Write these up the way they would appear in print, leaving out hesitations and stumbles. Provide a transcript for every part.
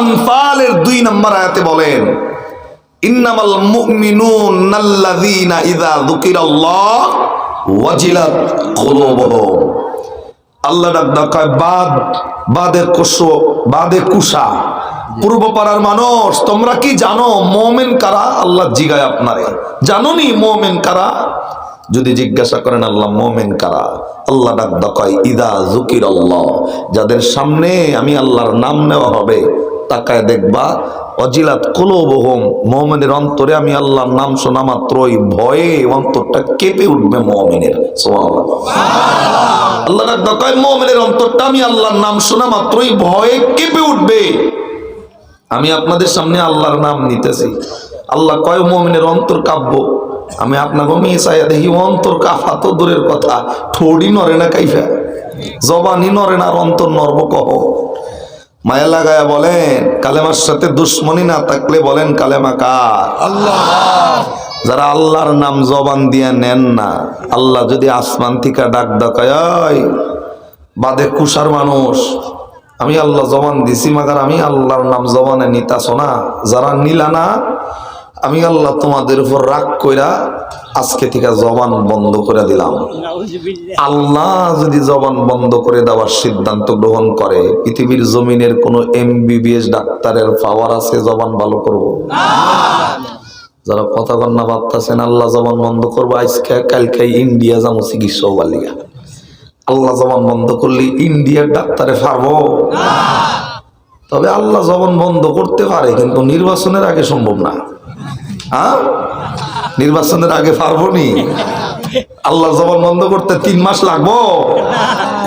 আনফালের 2 নম্বর আয়াতে বলেন, ইন্নামাল মুমিনুনাল্লাযীনা ইযা যুকিরাল্লাহ ওয়াজিলাত কুলুবুহুম। আল্লাহ ডাক বাদে কুশা পূর্ব পাড়ার মানুষ, তোমরা কি জানো মুমিন কারা? আল্লাহ জিগায় আপনারে, জানো নি মুমিন কারা? যদি জিজ্ঞাসা করেন আল্লাহ মুমিন কারা, আল্লাহ ডাক কয় ইযা যুকিরাল্লাহ, যাদের সামনে আমি আল্লাহর নাম নেওয়া হবে তাকায় দেখবা ওয়াজিলাত কুলুবুহুম, মুমিনের অন্তরে আমি আল্লাহর নাম শোনা মাত্রই ভয়ে অন্তরটা কেঁপে উঠবে মুমিনের। সুবহানাল্লাহ। আল্লাহ ডাক কয় মুমিনের অন্তরটা আমি আল্লাহর নাম শোনা মাত্রই ভয়ে কেঁপে উঠবে। আমি আপনাদের সামনে আল্লাহর নাম নিতেছি, আল্লাহ কয় মুমিনের অন্তর কাঁপব। আমি আপনাকে মিশাইয়া দেখি অন্তর কাঁপা তো দূরের কথা, ঠোঁড়ি নড়ে না কাইফা, জবানি নড়ে না, আর অন্তর নড়ব কহ। মায়া লাগায়া বলেন কালেমার সাথে দুশ্মনী না থাকলে বলেন কালেমা কার? আল্লাহ। যারা আল্লাহর নাম জবান দিয়া নেন না, আল্লাহ যদি আসমান থেকে ডাক ডাকায় বাদে কুশার মানুষ, আমি আল্লাহ জবান দিছি মাগার আমি আল্লাহর নাম জবানে নিতাছ না, যারা নিলা না আমি আল্লাহ তোমাদের উপর রাগ কইরা আজকে থেকে জবান বন্ধ করে দিলাম। আল্লাহ যদি জবান বন্ধ করে দেওয়ার সিদ্ধান্ত গ্রহণ করে, পৃথিবীর জমিনের কোন MBBS ডাক্তারের পাওয়ার আছে জবান ভালো করব? যারা কথা কন্যা ভাবতেছেন আল্লাহ জবান বন্ধ করবো, আজকে কালকে ইন্ডিয়া যাবো চিকিৎসা বালিয়া, আল্লাহ জবান বন্ধ করলে ইন্ডিয়ার ডাক্তারে পারবো? তবে আল্লাহ জবান বন্ধ করতে পারে, কিন্তু নির্বাচনের আগে সম্ভব না। হ্যাঁ, নির্বাচনের আগে পারবো নি? আল্লাহ জবান বন্ধ করতে 3 মাস লাগবো?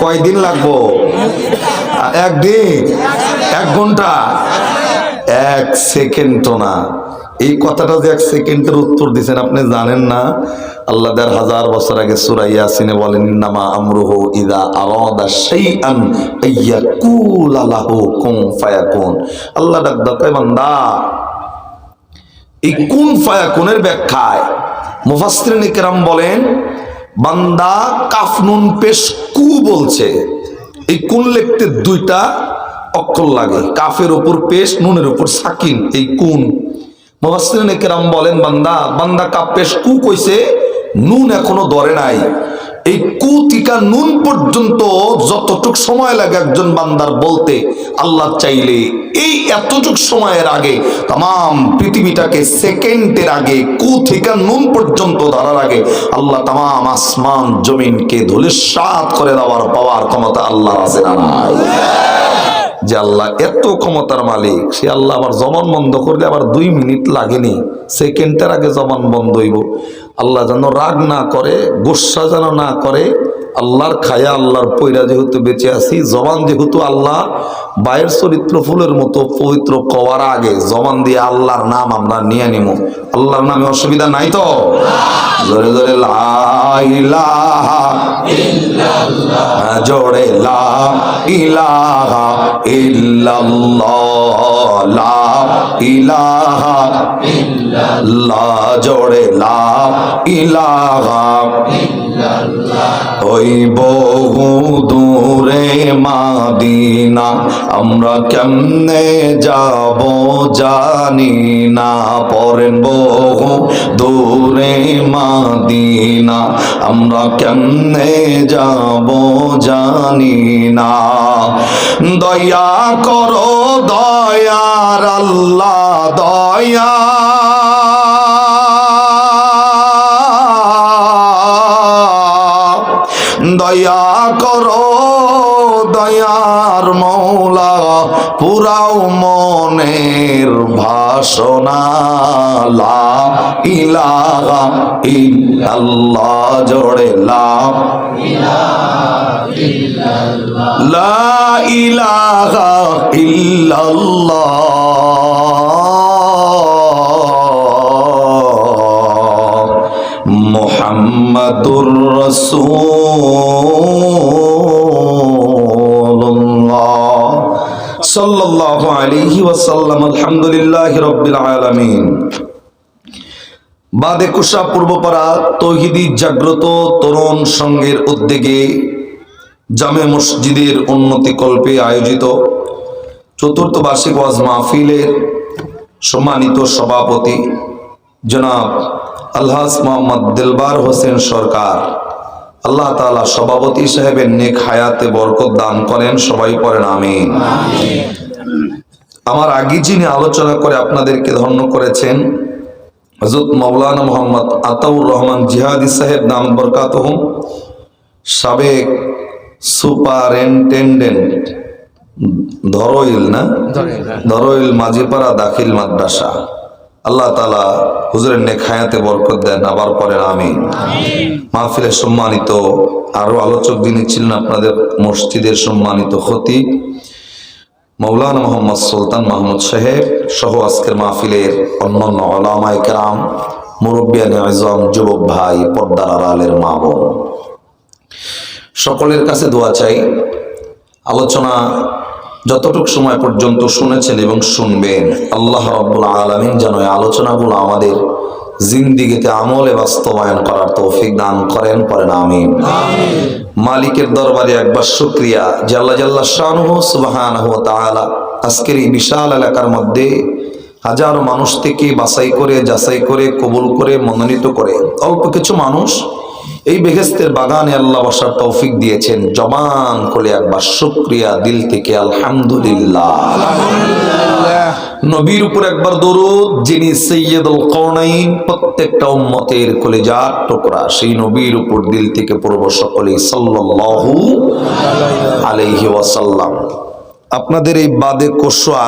কয়দিন লাগবো? 1 দিন, 1 ঘন্টা, 1 সেকেন্ড না। এই কথাটা যে 1 সেকেন্ডের উত্তর দিচ্ছেন আপনি জানেন না? আল্লাহ 1000 বছর আগে সূরা ইয়াসিনে বলেন ইন্নামা আমরুহু ইযা আরাদা শাইআন আইয়াকুলা লাহু কুন ফায়াকুন। আল্লাহ ডাক বান্দা, এই কুন ফায়াকুনের ব্যাখ্যায় মুফাসসিরিনে কেরাম বলেন বান্দা কাফ নুন পেশ কু বলছে। এই কুন লিখতে 2টা অক্ষর লাগে, কাফের উপর পেশ, নুনের উপর সাকিন, এই কুন। মুফাসসিরিনে কেরাম বলেন বান্দা কাফ পেশ কু কইছে, নুন এখনো ধরে নাই। এই কু থেকে নুন পর্যন্ত যতটুক সময় লাগে একজন বান্দার বলতে, আল্লাহ চাইলে এই এতটুক সময়ের আগে তাম পৃথিবীটাকে সেকেন্ডের আগে কু থেকে নুন পর্যন্ত ধরার আগে আল্লাহ তাম আসমান জমিনকে ধূলিসাৎ করে দেওয়ার পাওয়ার ক্ষমতা আল্লাহর আছে না নাই? যে আল্লাহ এত ক্ষমতার মালিক, সে আল্লাহ আবার জবান বন্ধ করলে আবার 2 মিনিট লাগেনি, সেকেন্ডের আগে জবান বন্ধ হইব। আল্লাহ যেন রাগ না করে, গোসা যেন না করে, আল্লাহর খায়া আল্লাহর পয়রা যেহেতু বেঁচে আছি, জবান যেহেতু আল্লাহ বায়ের চরিত্র ফুলের মতো পবিত্র কওয়ার আগে জবান দিয়ে আল্লাহর নাম আমরা নিয়ে নিব। আল্লাহর নামে অসুবিধা নাই তো? জোরে জোরে লা ইলাহা ইল্লাল্লাহ, জোরে লা ইলাহা ইল্লাল্লাহ, লা ইলাহা ইল্লাল্লাহ, জোরে লা ইলাহা ইল্লাল্লাহ। ওই বহু দূরে মাদিনা আমরা কেমনে যাব জানি না, পরেন বহু দূরে মাদিনা আমরা কেমনে যাব জানি না। দয়া করো দয়ার আল্লাহ, দয়া দয়া করো দয়ার মৌলা, পুরাও মনের বাসনা, লা ইলাহা ইল্লাল্লাহ, জোরে লা ইলাহা ইল্লাল্লাহ, মুহাম্মাদুর রাসূলুল্লাহ সাল্লাল্লাহু আলাইহি ওয়াসাল্লাম। আলহামদুলিল্লাহি রাব্বিল আলামিন। বাদে কুশা পূর্বপাড়া তৌহিদি জাগ্রত তরুণ সংঘের উদ্যোগে জামে মসজিদের উন্নতি কল্পে আয়োজিত চতুর্থ বার্ষিক ওয়াজ মাহফিলের সম্মানিত সভাপতি জনাব আলহাজ মোহাম্মদ দিলবার হোসেন সরকার, আল্লাহ তাআলা সভাপতি সাহেবের নেক হায়াতে বরকত দান করেন। সবাই পড়েন আমিন। আমার আগে যিনি আলোচনা করে আপনাদেরকে ধন্য করেছেন হযরত মাওলানা মোহাম্মদ আতাউর রহমান জিহাদি সাহেব দাম বরকাতুহুম, সাবেক সুপারিনটেন্ডেন্ট ধরইল মাঝিপাড়া দাখিল মাদ্রাসা, আল্লাহ তাআলা হুজুরের নেক হায়াতে বরকত দেন। আবার পড়েন আমিন। মাহফিলের সম্মানিত আরো আলোচক যিনি ছিলেন আপনাদের মসজিদের সম্মানিত খতিব মাওলানা মোহাম্মদ সুলতান মাহমুদ সাহেব সহ আজকের মাহফিলের অন্যান্য উলামায়ে কেরাম, মুরব্বিয়ানে আযম, যুবক ভাই, পর্দার আড়ালের মা বোন, সকলের কাছে দোয়া চাই। আলোচনা যতটুকু সময় পর্যন্ত শুনেছেন এবং শুনবেন, আল্লাহ রাব্বুল আলামিন যেন এই আলোচনাগুলো আমাদের জিন্দিগিতে আমলে বাস্তবায়ন করার তৌফিক দান করেন। পড়েন আমিন। মালিকের দরবারে একবার শুকরিয়া যে আল্লাহ জাল্লা শানুহু সুবহানাহু ওয়া তাআলা আজকের এই বিশাল এলাকার মধ্যে হাজারো মানুষ থেকে বাছাই করে, যাচাই করে, কবুল করে, মনোনীত করে অল্প কিছু মানুষ এই বেহেশতের বাগানে আল্লাহ বসার তৌফিক দিয়েছেন। জবান খুলে একবার শুকরিয়া, দিল থেকে আলহামদুলিল্লাহ। নবীর উপর একবার দরুদ, যিনি সাইয়্যিদুল কাওনাইন, প্রত্যেকটা উম্মতের কলিজার টুকরা, সেই নবীর উপর দিল থেকে পড়ব সকলেই সাল্লাল্লাহু আলাইহি ওয়াসাল্লাম। আপনাদের এই বাদে কোশোয়া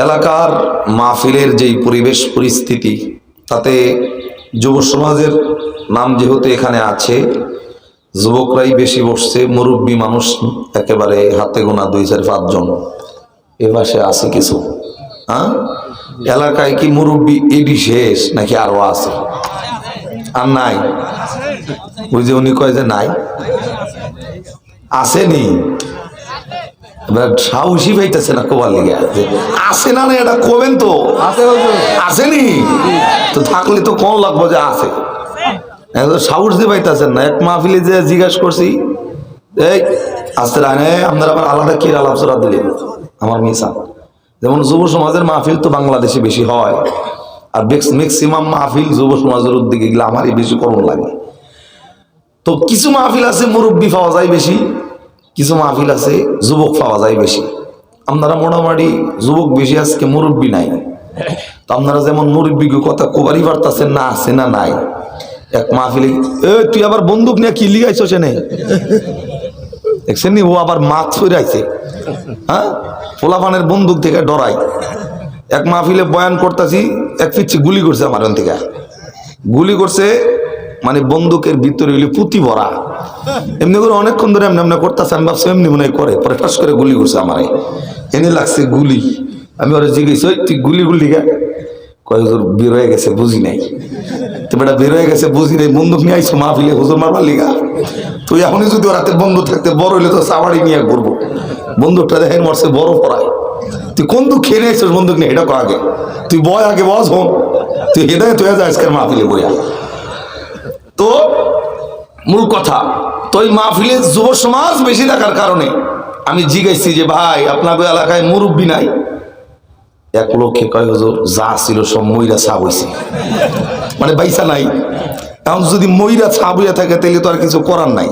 এলাকার মাহফিলের যেই পরিবেশ পরিস্থিতি, তাতে যুব সমাজের নাম যেহেতু এখানে আছে, যুবকরাই বেশি বসছে, মুরব্বী মানুষ একেবারে হাতে গোনা 2-4-5 জন এ পাশে আছে কিছু। হ্যাঁ, এলাকায় কি মুরব্বী এডি শেষ নাকি আরো আছে? আর নাই? বুঝে উনি কয় যে নাই, আসেনি। সাহসী পাইতেছে না কোবার লিগে আসে না, এটা কবেন তো আসেনি তো, থাকলে তো কম লাগবো যে আছে। সাহস দিয়ে পাইতেছেন না। এক মাহফিলে যে জিজ্ঞাসা করছি, এই আসতে রানে আপনারা আবার আলাদা কি আলাপসরা দিলেন, আমার মিশা। যেমন যুব সমাজের মাহফিল তো বাংলাদেশে বেশি হয়, আর ম্যাক্সিমাম মাহফিল যুব সমাজের উদ্যোগে গেলে আমারই বেশি করণ লাগে। তো কিছু মাহফিল আছে মুরব্বী পাওয়া যায় বেশি, কিছু মাহফিল আছে যুবক পাওয়া যায় বেশি। আপনারা মোটামুটি যুবক বেশি, আজকে মুরব্বী নাই। তো আপনারা যেমন মুরব্বীকে কথা কোবারই পারতেছেন না, আছে না নাই। এক মাহফিলে তুই আবার বন্দুক নিয়ে কি লিগাইছ সেনে দেখছেন নি, ও আবার মাছ ফিরাইছে। হ্যাঁ, পোলাপানের বন্দুক থেকে ডরাই। এক মাহফিলে বয়ান করতেছি, এক পিচ্ছি গুলি করছে আমার থেকে, গুলি করছে মানে বন্দুকের ভিতরে পুঁতি ভরা। এমনি করে অনেকক্ষণ ধরে এমনি এমনি করতেছে, আমি ভাবছি এমনি মনে করে, পরে ঠাস করে গুলি করছে আমারে, এনে লাগছে গুলি। আমি ওরা জিজ্ঞেস, তুই গুলি গুলি গা? কয় হুজুর বের হয়ে গেছে, বুঝি নাই। তো বেটা বের হয়ে গেছে বুঝি নাই, বন্দুক নিয়ে আইসো মাহফিলে হুজুর মারবার লিগা? তুই এখনই যদি ওরাতে বন্দুক থাকতে বড় হইলে তো সাবাড়ি নিয়ে ঘুরবো। বন্দুকটা দেখেন মরছে বড় পড়ায়। তুই কোন দুঃখ খেয়ে নিয়ে আইসিস বন্দুক নিয়ে? এটা কর আগে, তুই বয় আগে, বস হোম, তুই হেদায় তুই যা আজকের মাহফিলে বইয়া। তো মূল কথা, তো এই মাহফিলে যুব সমাজ বেশি থাকার কারণে আমি জিজ্ঞাসি যে ভাই আপনাদের এলাকায় মুরব্বী নাই? এক লোকে কয় হুজুর যা ছিল সব ময়রা ছাপ হইছে, মানে বাইসা নাই। এখন যদি ময়রা ছাপ হইয়া থাকে তাহলে তো আর কিছু করার নাই।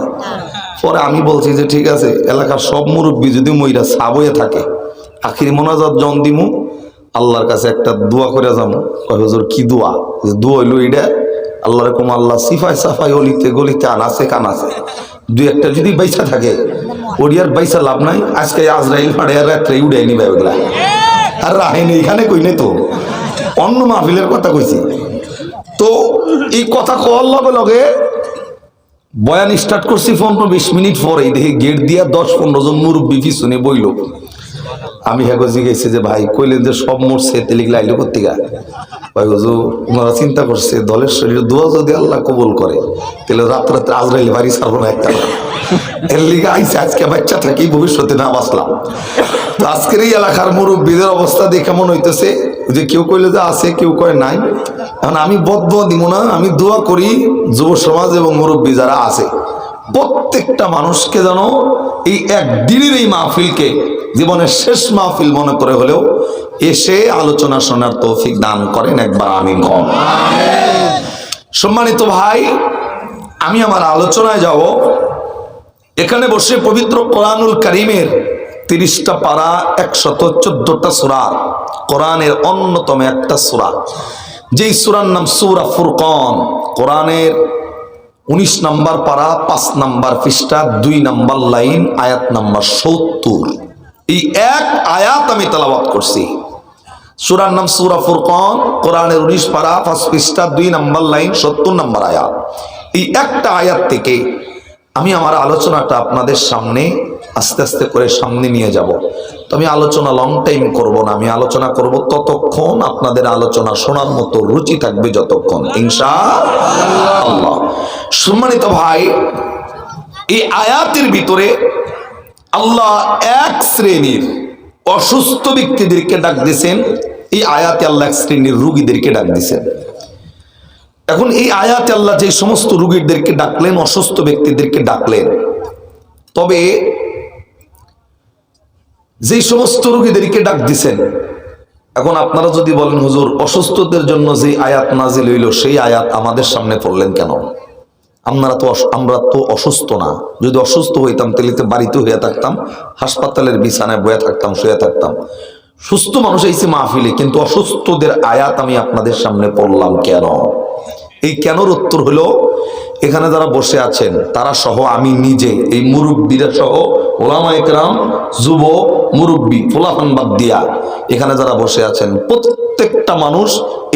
পরে আমি বলছি যে ঠিক আছে, এলাকার সব মুরব্বী যদি ময়রা ছাপ হইয়া থাকে, আখিরি মোনাজাত জন দিমু, আল্লাহর কাছে একটা দোয়া করে যাবো। কয় হুজুর কি দোয়া? দোয়া হইল এটা, আল্লাহ রকম আল্লাহ সিফাই সাফাই অলিতে গলিতে আনাছে কানাছে, দুই একটা যদি বাইসা থাকে, ওরিয়ার বাইসা লাভ নাই। আজকে আজরাইল ফাড়ে আর রাত্রে উড়াই নিবে ওগুলা, আর রাহেনি এখানে কই নাই তো, অন্য মাহফিলের কথা কইছি। তো এই কথা কওয়ার লগে লগে বয়ান স্টার্ট করছি 15-20 মিনিট পরে দেখি গেট দিয়া 10-15 জন মুরব্বী পিছনে বইল। আমি হ্যাঁ জিজ্ঞেসি যে ভাই কইলেন যে সব মরছে, তেলিগ লাইলো কর্তিকা? ভাই হুজুর ওনারা চিন্তা করছে দলের শরীরে দোয়া যদি আল্লাহ কবুল করে তাহলে রাত রাত্রে আজরাইল বাড়ি ছাড়বো না একটা। এর লিগে আইসে আজকে বাচ্চা থাকি ভবিষ্যতে না বাঁচলাম। তো আজকের এই এলাকার মুরব্বীদের অবস্থা দেখে মনে হইতেছে যে কেউ কইলে যে আছে, কেউ কয় নাই। এখন আমি বদদোয়া দিব না, আমি দোয়া করি যুব সমাজ এবং মুরব্বী যারা আছে প্রত্যেকটা মানুষকে যেন এই একদিনের এই মাহফিলকে জীবনের শেষ মাহফিল মনে করে হলেও এসে আলোচনা শোনার তৌফিক দান করেন, একবার আমিন কন। সম্মানিত ভাই, আমি আমার আলোচনায় যাব। এখানে বসে পবিত্র কোরআনুল কারীমের 30টা পারা 114টা সূরা, কোরআনের অন্যতম একটা সূরা, যেই সূরার নাম সূরা ফুরকান। কোরআনের 19 নম্বর পারা 5 নম্বর পৃষ্ঠা 2 নম্বর লাইন, আয়াত নাম্বার 70। এই এক আয়াত আমি তেলাওয়াত করছি। সূরার নাম সূরা ফুরকান, কোরআনের 19 পারা 5 পৃষ্ঠা 2 নম্বর লাইন 70 নম্বর আয়াত। এই একটা আয়াত থেকে আমি আমার আলোচনাটা আপনাদের সামনে আস্তে আস্তে করে সামনে নিয়ে যাব। তো আমি আলোচনা লং টাইম করব না, আমি আলোচনা করব ততক্ষণ আপনাদের আলোচনা শোনার মতো রুচি থাকবে যতক্ষণ, ইনশাআল্লাহ। সম্মানিত ভাই, এই আয়াতের ভিতরে আল্লাহ এক শ্রেণীর অসুস্থ ব্যক্তিদেরকে ডাক দিয়েছেন। এই আয়াতে আল্লাহ এক শ্রেণীর রোগীদেরকে ডাক দিয়েছেন। এখন এই আয়াতে আল্লাহ যে সমস্ত রোগীদেরকে ডাকলেন, অসুস্থ ব্যক্তিদেরকে ডাকলেন, তবে যে সমস্ত রোগীদেরকে ডাক দিছেন, এখন আপনারা যদি বলেন হুজুর অসুস্থদের জন্য যে আয়াত নাজিল হইল সেই আয়াত আমাদের সামনে পড়লেন কেন? আমরা তো অসুস্থ না। যদি অসুস্থ হইতাম তাহলে তো বাড়িতে হয়ে থাকতাম, হাসপাতালের বিছানায় বয়ে থাকতাম, শুয়ে থাকতাম। সুস্থ মানুষ এসে মাহফিলে, কিন্তু অসুস্থদের আয়াত আমি আপনাদের সামনে পড়লাম কেন? এই কেনর উত্তর হলো, এখানে যারা বসে আছেন তারা সহ আমি নিজে, এই মুরব্বীরা সহ, ওলামা ইকরাম, যুব মুরব্বী, ফুলাফান বাদ দিয়া এখানে যারা বসে আছেন প্রত্যেকটা মানুষ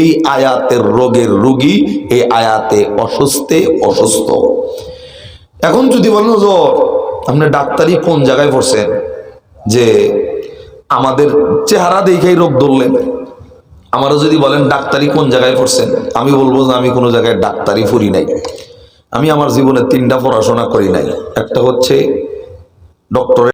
এই আয়াতের রোগের রোগী, এই আয়াতে অসুস্থ। এখন যদি বলেন যে আপনি ডাক্তারি কোন জায়গায় পড়ছেন যে আমাদের চেহারা দেখেই রোগ ধরলেন? আমারও যদি বলেন ডাক্তারি কোন জায়গায় পড়ছেন, আমি বলবো যে আমি কোনো জায়গায় ডাক্তারি পড়ি নাই। আমি আমার জীবনে 3টা পড়াশোনা করি নাই। একটা হচ্ছে ডক্টরেট।